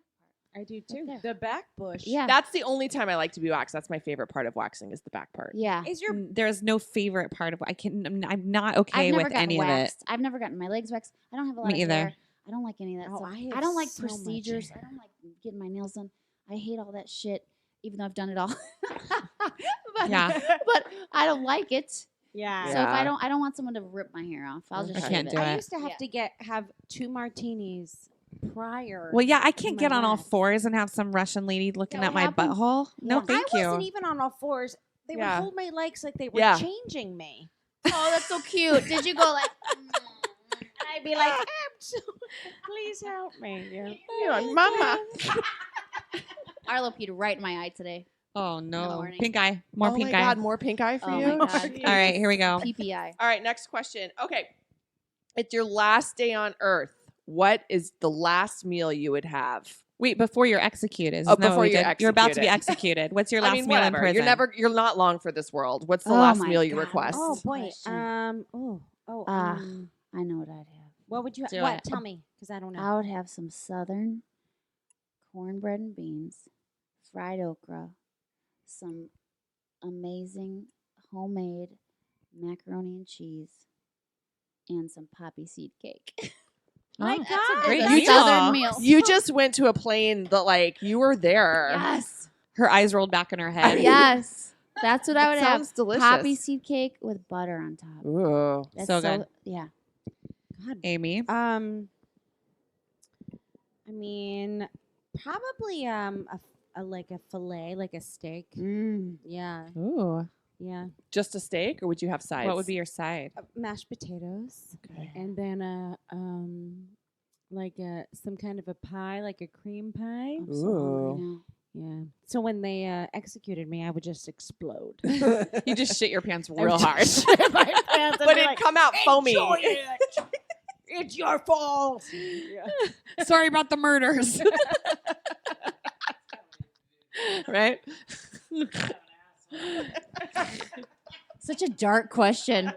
I do too. there. The back bush. Yeah. That's the only time I like to be waxed. That's my favorite part of waxing is the back part. Yeah. Is your There's no favorite part of. I'm not okay I've never with gotten any of it. waxed. I've never gotten my legs waxed. I don't have a lot Me of either. hair. I don't like any of that Oh, stuff. I I have don't like so much procedures. hair. I don't like getting my nails done. I hate all that shit, even though I've done it all. but, Yeah. but I don't like it. yeah. So if I don't want someone to rip my hair off. I'll just I shave can't it. do I it. used to have to have 2 martinis prior. Well, yeah, I to can't my get on all wax. fours and have some Russian lady looking That at what my happens? butthole. No, Yeah. thank I you. wasn't even on all fours. They Yeah. would hold my legs like they were Yeah. changing me. Oh, that's so cute. Did you go like? And I'd be like, please help me. Yeah. Yeah, mama. Arlo peed right in my eye today. Oh no, morning. pink eye, more Oh pink my eye. God, more pink eye for Oh you? my God. All right, here we go. PPI. All right, next question. Okay. It's your last day on Earth. What is the last meal you would have? Wait, before you're executed. Oh, Isn't that what before we you're did? You're about to be executed. executed. What's your last I mean, meal in whatever. prison? You're not long for this world. What's the Oh last my meal you God. request? Oh boy. question. Oh. I know what I'd have. What would you? Do What? it. Tell me, because I don't know. I would have some southern cornbread and beans, fried okra, some amazing homemade macaroni and cheese, and some poppy seed cake. My Oh, God. great That's meal. southern meal. You just went to a plane that, like, you were there. Yes. Her eyes rolled back in her head. Yes. That's what I That would have. sounds delicious. Poppy seed cake with butter on top. Ooh. That's So good. Yeah. God. Amy. I mean, probably a like a fillet, like a steak. Yeah, Ooh. yeah. Just a steak, or would you have sides? What would be your side? Mashed potatoes, Okay. and then like some kind of a pie, like a cream pie. I'm so hungry now. Yeah. So when they executed me, I would just explode. You just shit your pants I real would hard. just shit my pants and But be it'd like, come out foamy. "Enjoy it. It's your fault. Yeah. Sorry about the murders. Right? Such a dark question.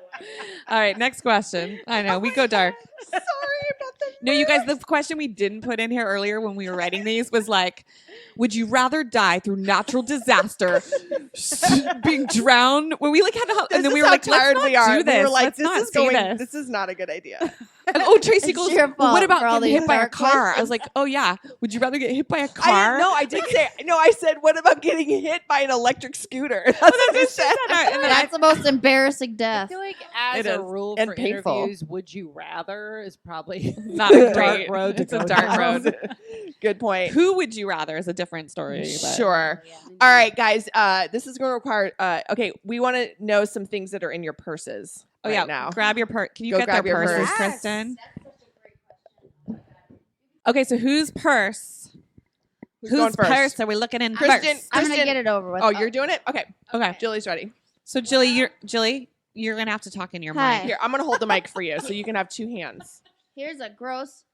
All right, next question. I know, we go dark. Sorry about the No, you guys, the question we didn't put in here earlier when we were writing these was like, would you rather die through natural disaster, being drowned? When we like had to, and then we were like, tired let's we not are. do this. We were like, Let's not this is say going. this. This is not a good idea. And, oh, Tracy It's goes, your well, what fault about for all getting these hit by a dark car? I was questions. like, oh yeah. Would you rather get hit by a I car? didn't know. I did say no. I said, what about getting hit by an electric scooter? That's what I said. And then That's the most embarrassing I death. feel like as It a is. rule And for painful. interviews, would you rather is probably not a dark great road to It's a go dark down. road. Good point. Who would you rather is a different story. But. Sure. All right, guys. This is going to require. Okay, we want to know some things that are in your purses. Oh right yeah, now. grab your purse. Can you Go get their grab your purses, purse. Kristen? Okay, so whose purse? Who's Whose going first? purse are we looking in Kristen. first? I'm gonna Kristen- get it over with. Oh, you're doing it. Okay, Okay, Jilly's ready. so Jilly, you're gonna have to talk in your Hi. mind. Here, I'm gonna hold the mic for you, so you can have two hands. Here's a gross,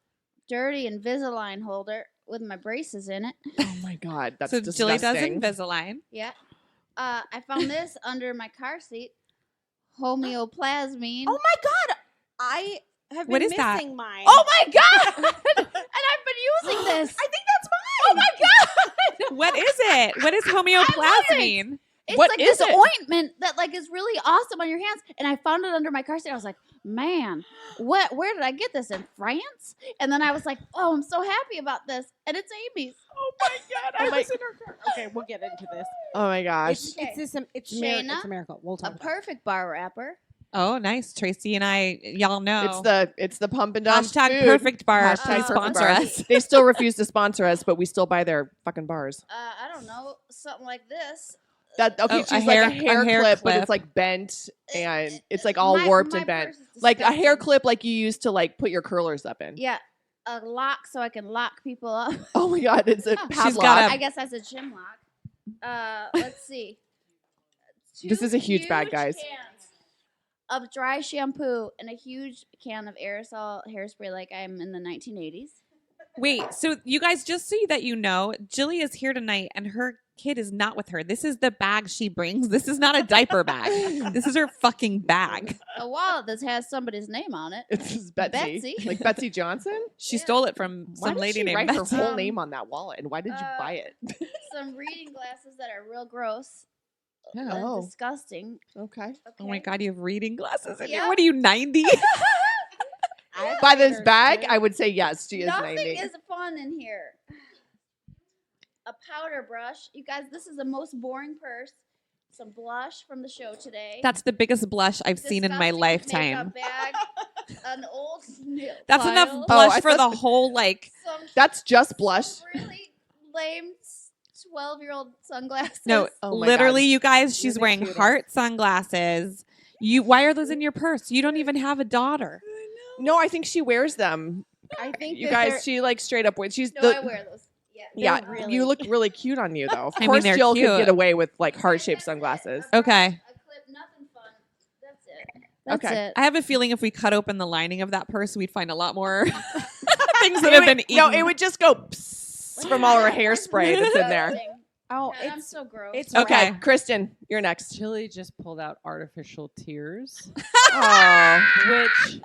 dirty Invisalign holder with my braces in it. Oh my God, that's So Jilly does disgusting. Invisalign. Yeah. I found this under my car seat. Homeoplasmine. Oh my god, I have been What is that? missing mine. Oh my god! And I've been using this. I think that's mine. Oh my god! What is it? What is homeoplasmine? It's What like is this it? ointment that like is really awesome on your hands. And I found it under my car seat. I was like, man, where did I get this? In France? And then I was like, oh, I'm so happy about this. And it's Amy's. Oh my god, Oh I my- was in her car. Okay, we'll get into this. Oh my gosh. It's Okay. it's this, it's, Shayna, it's a miracle. We'll A talk about it. perfect bar wrapper. Oh, nice. Tracy and I, y'all know. It's the pump and dump. Hashtag food. perfect bar. Hashtag Please perfect sponsor bar. us. They still refuse to sponsor us, but we still buy their fucking bars. I don't know, something like this. That okay? Oh, She's a like hair- a hair a hair clip, but clip. it's like bent and it's like all My- warped my and bent, purse is like a hair disgusting. clip, like you used to like put your curlers up in. Yeah, a lock so I can lock people up. Oh my God, it's a She's padlock. got I guess that's a gym lock. Let's see. This Two is a huge bag, guys. cans of dry shampoo and a huge can of aerosol hairspray like I'm in the 1980s. Wait, so you guys, just so that you know, Jilly is here tonight and her kid is not with her. This is the bag she brings. This is not a diaper bag. This is her fucking bag. A wallet that has somebody's name on it. It's Betsy. Betsy. Like Betsy Johnson. She Yeah. stole it from Why some did lady she named write Betsy. her whole Um, name on that wallet, and why did you buy it? Some reading glasses that are real gross. Oh. Disgusting. Okay. Oh my Okay. God, you have reading glasses in here. Yeah. What are you, 90? By this bag, I would say yes. She is Nothing 90. is fun in here. A powder brush. You guys, this is the most boring purse. Some blush from the show today. That's the biggest blush I've seen in my Disgusting lifetime. makeup bag. An old nail That's file, enough Oh, blush I for the thought- whole, like, Some That's just blush. really lame 12-year-old sunglasses. no, Oh my literally, God. you guys, she's the wearing cutest. heart sunglasses. Why are those in your purse? You don't even have a daughter. No, I think she wears them. I think You that guys, they're- she like straight up wears. She's No, the. I wear those. Yeah. Yeah, they're really you look really cute on you though. Of I mean, course, they're Jill could cute. get away with like heart-shaped sunglasses. Okay. A clip, nothing fun. That's it. That's Okay. it. I have a feeling if we cut open the lining of that purse, we'd find a lot more things that have been eaten. No, it would just go psst from all her hairspray that's in there. Oh, God, I'm it's so gross. it's Okay. Kristen, you're next. Chili just pulled out artificial tears, Oh, which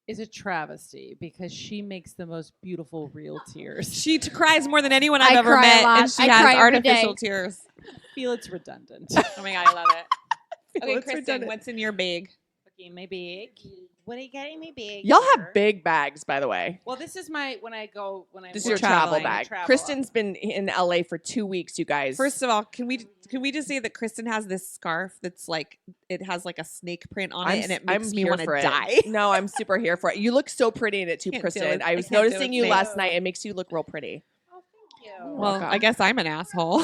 is a travesty because she makes the most beautiful real tears. She cries more than anyone I've I ever cry a met, lot. and she I has cry every artificial day. tears. Feel it's redundant. Oh my God, I love it. Okay, What's Kristen, redundant? what's in your bag? Okay, my big. What are you getting me big? y'all for? have big bags, by the way. Well, this is my when I This is We're your travel traveling. bag. Travel. Kristen's been in LA for 2 weeks, you guys. First of all, can we just say that Kristen has this scarf that's like it has like a snake print on it, and it makes me here want to for it. die. No, I'm super here for it. You look so pretty in it too, Can't do Kristen. it. I I was can't do it noticing with you me. last night. It makes you look real pretty. Oh, thank you. Well, welcome. I guess I'm an asshole.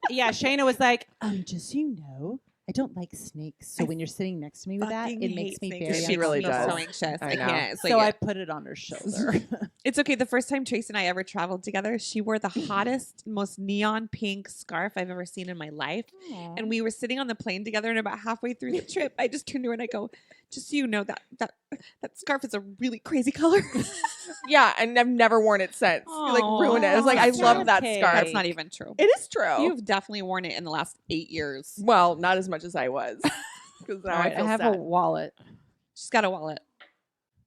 Yeah, Shayna was like, just so you know, I don't like snakes. So when you're sitting next to me with that, Fucking it makes hate me snakes. very She really Makes me does. so anxious. I I know. can't. It's like So I put it on her shoulder. it's okay. The first time Trace and I ever traveled together, she wore the hottest, most neon pink scarf I've ever seen in my life. And we were sitting on the plane together, and about halfway through the trip, I just turned to her and I go, "Just so you know, that scarf is a really crazy color." Yeah, and I've never worn it since. You like ruined it. I was like, I It's love that okay. scarf. That's not even true. It is true. You've definitely worn it in the last 8 years. Well, not as much as I was. Because now All right, I feel have sad. a wallet. She's got a wallet.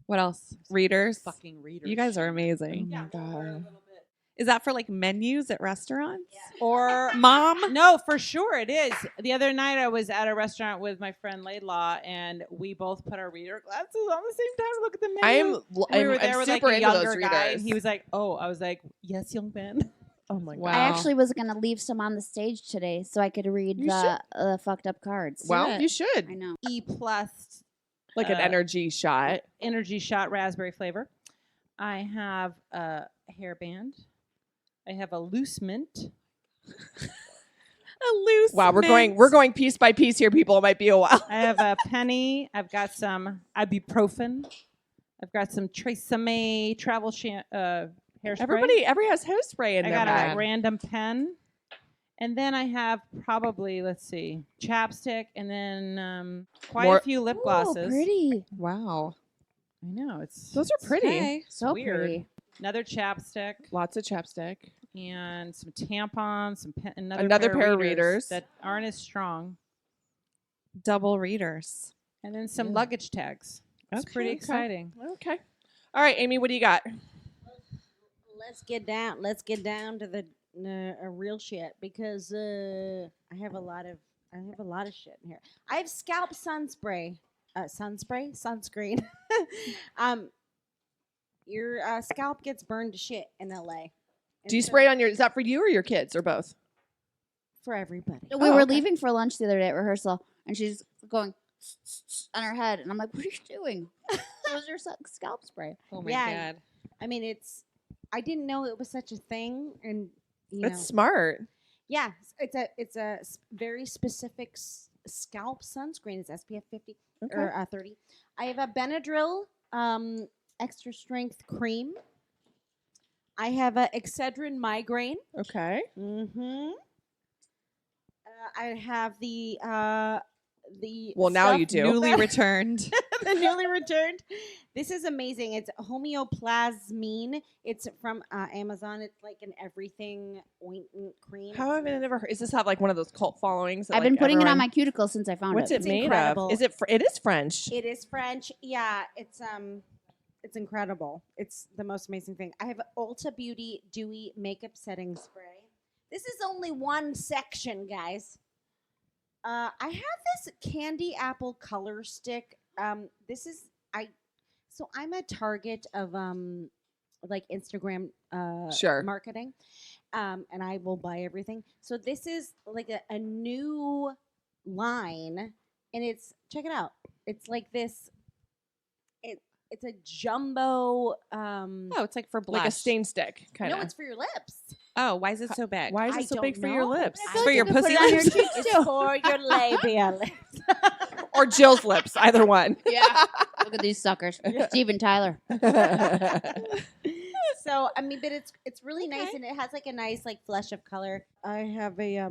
What else? Readers. Fucking readers. You guys are amazing. Oh my God. Is that for like menus at restaurants? Or Mom? no, for sure it is. The other night I was at a restaurant with my friend Laidlaw, and we both put our reader glasses on the same time to look at the menu. We were there I'm with super like a into those younger guy, and readers. he was like, "Oh," I was like, "Yes, young man." Oh my God. Wow. I actually was gonna leave some on the stage today so I could read You the fucked up cards. Well, it. you should. I know. E plus Like an energy shot. energy shot raspberry flavor. I have a hairband. I have a loose mint. A loose Wow, we're mint. going piece by piece here, people. It might be a while. I have a penny. I've got some ibuprofen. I've got some Tresemme travel hairspray. Everybody has hairspray in I their got bag. a random pen. And then I have probably, let's see, chapstick, and then quite More- a few lip Ooh, glosses. pretty. Wow. I know, it's Those are pretty. Okay. So weird. pretty. Another chapstick Lots of chapstick. and some tampons, some Another pair of readers. that aren't as strong, Double readers. and then some Yeah. luggage tags. It's Okay, pretty okay. exciting. Okay. All right, Amy, what do you got? Let's get down. Let's get down to the real shit because I have a lot of shit in here. I have scalp sunscreen. Your scalp gets burned to shit in LA. Do you spray it on is that for you or your kids or both? for everybody? We Oh, were okay. leaving for lunch the other day at rehearsal, and she's going on her head, and I'm like, "What are you doing? It was your scalp spray." Oh my Yeah. God. I mean, I didn't know it was such a thing, and you know, It's smart. yeah, it's a very specific scalp sunscreen. It's SPF 50 Okay. or 30. I have a Benadryl extra strength cream. I have a Excedrin migraine. Okay. Mm-hmm. I have the Well, now you stuff- do. Newly returned. the newly returned. This is amazing. It's homeoplasmine. It's from Amazon. It's like an everything ointment cream. How have I never heard? Does this have like one of those cult followings? that, I've been like, putting it on everyone- my cuticles since I found What's it. it It's made incredible. of? Is it? It is French. It is French. Yeah, it's incredible. It's the most amazing thing. I have Ulta Beauty Dewy Makeup Setting Spray. This is only one section, guys. I have this candy apple color stick. So I'm a target of like Instagram Sure. marketing, and I will buy everything. So this is like a new line, and check it out. It's like this. It's a jumbo. Oh, it's like for blush. Like a stain stick, kind No, of. it's for your lips. Oh, why is it so big? Why is I it so don't big for your know. lips? I For feel your You can pussy put it on your lips? cheeks It's too. for your labia lips. Or Jill's lips, either one. Yeah. Look at these suckers. Steven Tyler. So I mean, but it's really nice, Okay. and it has like a nice like flush of color. I have a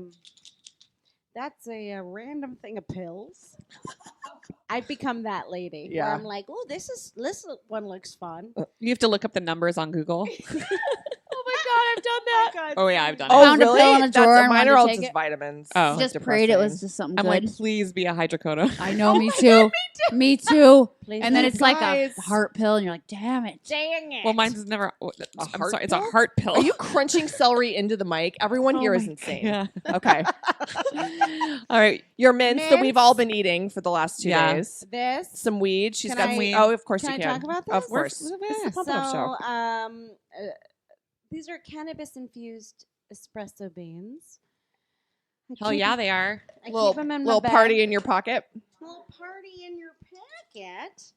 that's a random thing of pills. I've become that lady where Yeah. I'm like, oh, this one looks fun. You have to look up the numbers on Google. Oh my god, I've done that. Oh yeah, I've done Oh it. Found a really? pill in a drawer and mine wanted are to all take just it. vitamins. Oh. Like, Just prayed it was depressing. just something I'm good. like, please be a hydrocodone. I know, me too. Me too. Please And then don't. it's like a Guys. heart pill, and you're like, damn it. Dang it. Well, mine's never. I'm heart sorry, it's a pill? heart pill. Are you crunching celery into the mic? Everyone Oh here is my insane. God. Okay. All right. Your mints that we've Mints. all been eating for the last 2 Yeah. days. this? Some weed. She's Can got I- weed. Oh, of course can you I can. talk about Of this? course. We're- This is a pump up show. These are cannabis infused espresso beans. I Hell keep yeah, 'em- they are. I keep Little, 'em in my little bag. party in your pocket. Little party in your packet.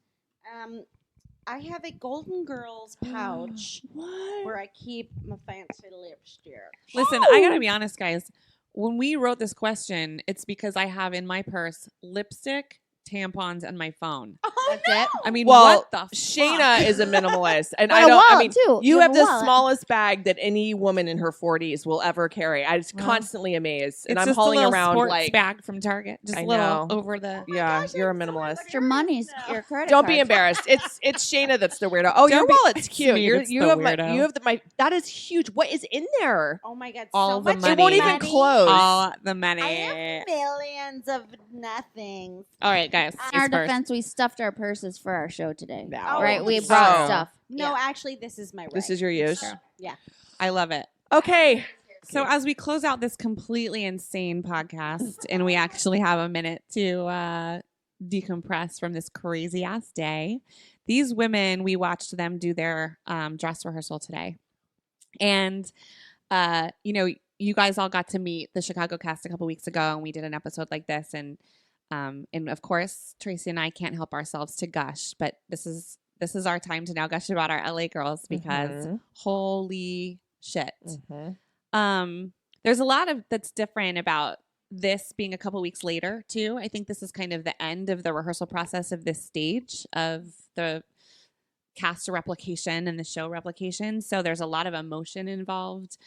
I have a Golden Girls pouch What? where I keep my fancy lipstick. Listen, I gotta be honest, guys. when we wrote this question, it's because I have in my purse lipstick, tampons, and my phone. That's it. I mean, Well, what the fuck? Shayna is a minimalist, and But I a don't. I wallet, mean, too. you You have have a the wallet. smallest bag that any woman in her 40s will ever carry. I was Well, constantly amazed, and It's I'm just hauling a little around sports like. bag from Target, just I a little know. over the. Yeah, you're a minimalist. Your money's your credit Don't be cards. embarrassed. It's Shayna that's the weirdo. Oh, your Don't be- wallet's it's cute. me You that's the have weirdo. my that is huge. What is in there? Oh my God. All so the much money. It won't even money. close. All the money. I have millions of nothings. All right, guys. In our ladies first. defense, we stuffed our purses for our show today. No. Right? We Oh. brought Oh. stuff. No, Yeah. actually, this is my right. This is your use. Sure. Yeah. I love it. Okay. So as we close out this completely insane podcast, and we actually have a minute to decompress from this crazy ass day, these women, we watched them do their dress rehearsal today, and you guys all got to meet the Chicago cast a couple weeks ago, and we did an episode like this, and of course Tracey and I can't help ourselves to gush, but this is our time to now gush about our LA girls because holy shit. There's a lot of that's different about this being a couple weeks later too. I think this is kind of the end of the rehearsal process of this stage of the cast replication and the show replication. So there's a lot of emotion involved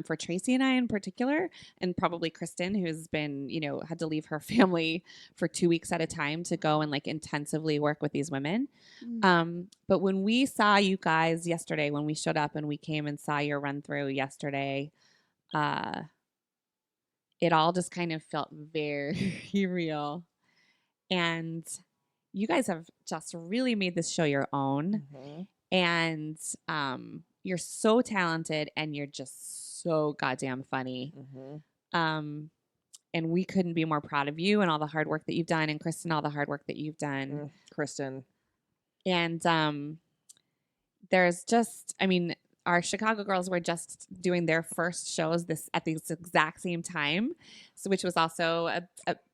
for Tracey and I in particular, and probably Kristin, who's been, had to leave her family for 2 weeks at a time to go and like intensively work with these women. But when we saw you guys yesterday, when we showed up and we came and saw your run through yesterday, it all just kind of felt very real. And you guys have just really made this show your own. And you're so talented and you're just so goddamn funny. And we couldn't be more proud of you and all the hard work that you've done, and Kristin, all the hard work that you've done. Kristin. And there's just, our Chicago girls were just doing their first shows at this exact same time, so which was also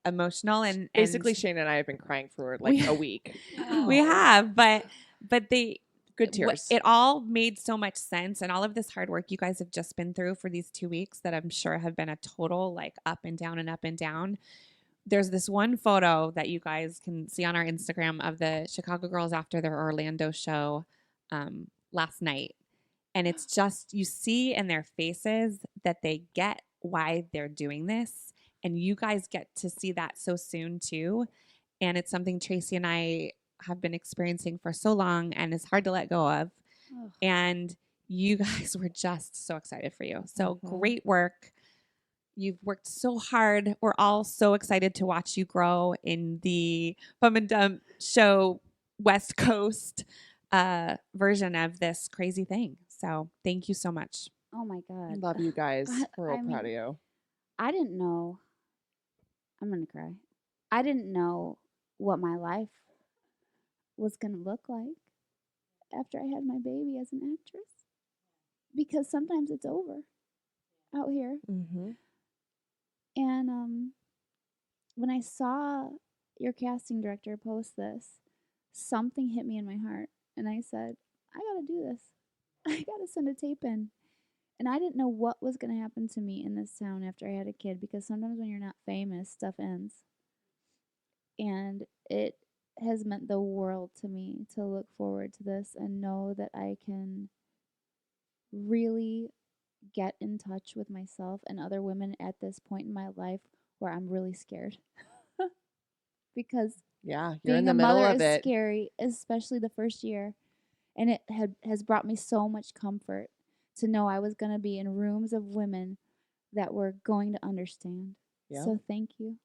emotional and Basically, Shayna and I have been crying for like a week. we have, but they Good tears. It all made so much sense, and all of this hard work you guys have just been through for these 2 weeks that I'm sure have been a total like up and down and up and down. There's this one photo that you guys can see on our Instagram of the Chicago girls after their Orlando show last night. And it's just, you see in their faces that they get why they're doing this. And you guys get to see that so soon too. And it's something Tracey and I have been experiencing for so long and is hard to let go of. And you guys were just so excited for you. So great work. You've worked so hard. We're all so excited to watch you grow in the Bum and Dump show West Coast version of this crazy thing. So thank you so much. Oh my God. Love you guys. We're all I proud of mean, you. I didn't know. I'm going to cry. I didn't know what my life was going to look like after I had my baby as an actress. Because sometimes it's over out here. And when I saw your casting director post this, something hit me in my heart. And I said, I got to do this. I got to send a tape in. And I didn't know what was going to happen to me in this town after I had a kid, because sometimes when you're not famous, stuff ends. And it has meant the world to me to look forward to this and know that I can really get in touch with myself and other women at this point in my life where I'm really scared. Because Yeah, you're in being the a middle mother of is it. scary, especially the first year. And it has brought me so much comfort to know I was going to be in rooms of women that were going to understand. Yeah. So thank you.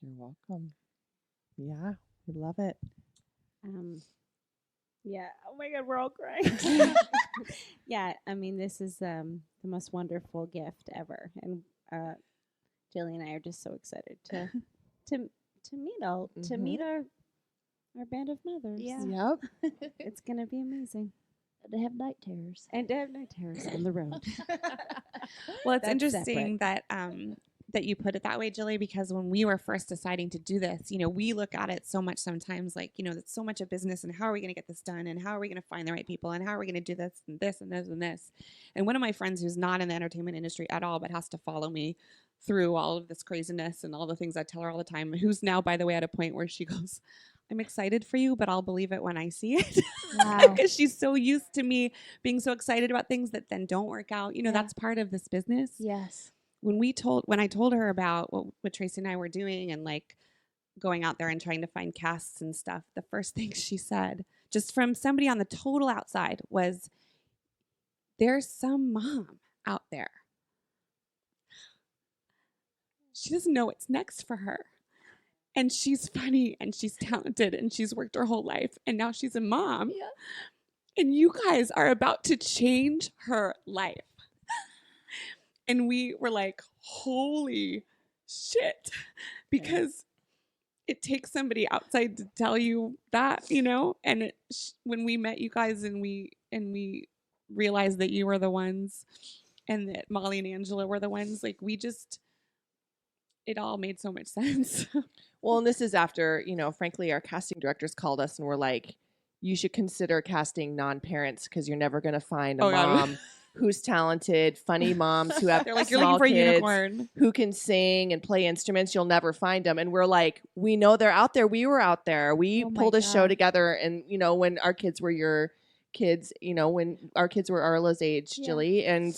You're welcome. Yeah, we love it. Yeah. Oh my God, we're all crying. Yeah. This is the most wonderful gift ever, and Jilly and I are just so excited to meet our band of mothers. Yeah. Yep. It's gonna be amazing, To have night terrors. and to have night terrors on the road. Well, it's That's interesting that that you put it that way, Jilly, because when we were first deciding to do this, we look at it so much sometimes like, it's so much a business and how are we going to get this done and how are we going to find the right people and how are we going to do this and this and this and this. And one of my friends who's not in the entertainment industry at all, but has to follow me through all of this craziness and all the things I tell her all the time, who's now, by the way, at a point where she goes, I'm excited for you, but I'll believe it when I see it. Wow. Because she's so used to me being so excited about things that then don't work out. That's part of this business. Yes. When I told her about what Tracey and I were doing and like going out there and trying to find casts and stuff, the first thing she said, just from somebody on the total outside, was, there's some mom out there. She doesn't know what's next for her. And she's funny and she's talented and she's worked her whole life and now she's a mom. Yeah. And you guys are about to change her life. And we were like, holy shit. Because it takes somebody outside to tell you that, And when we met you guys and we realized that you were the ones and that Molly and Angela were the ones, like it all made so much sense. Well, and this is after, frankly, our casting directors called us and were like, you should consider casting non-parents because you're never going to find a mom who's talented, funny moms who have They're like, you're small looking for a kids unicorn. who can sing and play instruments. You'll never find them. And we're like, we know they're out there. We were out there. We pulled a show together. And, when our kids were your kids, when our kids were Arla's age, Jilly, and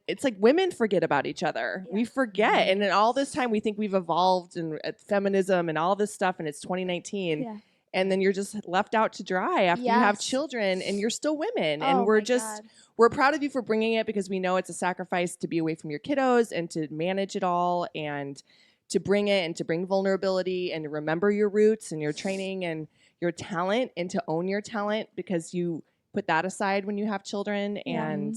it's like women forget about each other. Yeah. We forget. And in all this time, we think we've evolved and feminism and all this stuff. And it's 2019. Yeah. And then you're just left out to dry after you have children and you're still women. And we're proud of you for bringing it because we know it's a sacrifice to be away from your kiddos and to manage it all and to bring it and to bring vulnerability and to remember your roots and your training and your talent and to own your talent because you put that aside when you have children. And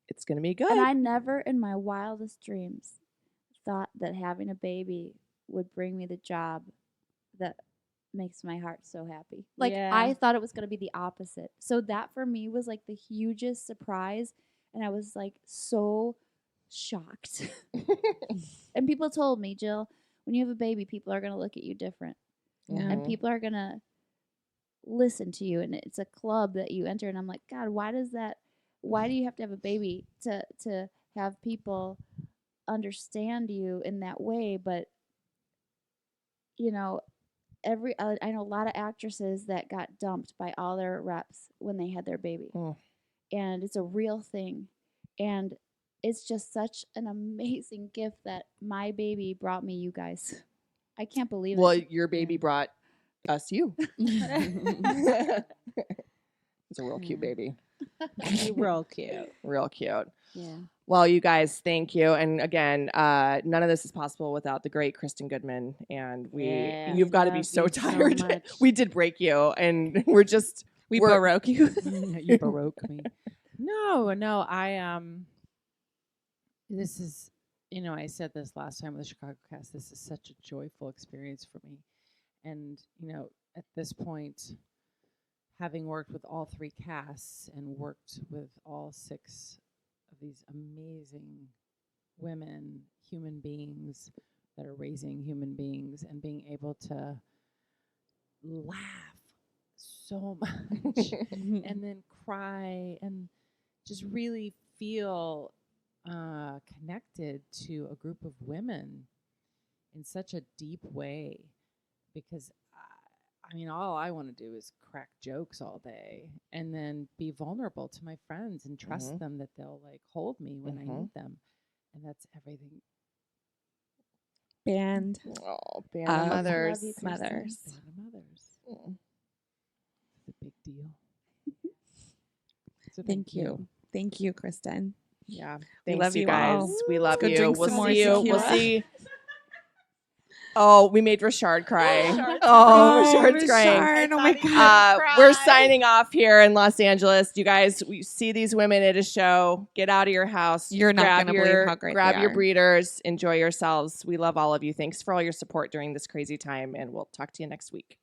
it's going to be good. And I never in my wildest dreams thought that having a baby would bring me the job that makes my heart so happy. Like I thought it was going to be the opposite. So that for me was like the hugest surprise. And I was like so shocked. And people told me, Jill, when you have a baby, people are going to look at you different. Yeah. And people are going to listen to you. And it's a club that you enter. And I'm like, God, why do you have to have a baby to have people understand you in that way? But, I know a lot of actresses that got dumped by all their reps when they had their baby. And it's a real thing. And it's just such an amazing gift that my baby brought me you guys. I can't believe it. Well, your baby brought us you. It's a real cute baby. Real cute. Real cute. Yeah. Well, you guys, thank you. And again, none of this is possible without the great Kristin Goodman. And you've got to be so tired. We did break you, and we baroque you. You baroque me. No. This is, I said this last time with the Chicago cast. This is such a joyful experience for me, and at this point, having worked with all 3 casts and worked with all 6 of these amazing women, human beings that are raising human beings and being able to laugh so much and then cry and just really feel connected to a group of women in such a deep way because all I want to do is crack jokes all day and then be vulnerable to my friends and trust them that they'll hold me when I need them. And that's everything. Band of mothers. Mothers. Band of mothers. It's a big deal. Thank you. Thank you, Kristin. Yeah. We Thanks, love you you guys. all. We love Let's go you. drink We'll some more see you. We'll tequila. see. Oh, we made Rashard cry. Rashard's crying. Oh my God. We're signing off here in Los Angeles. You guys, we see these women at a show. Get out of your house. You're not going to believe how great grab they your are. breeders. Enjoy yourselves. We love all of you. Thanks for all your support during this crazy time, and we'll talk to you next week.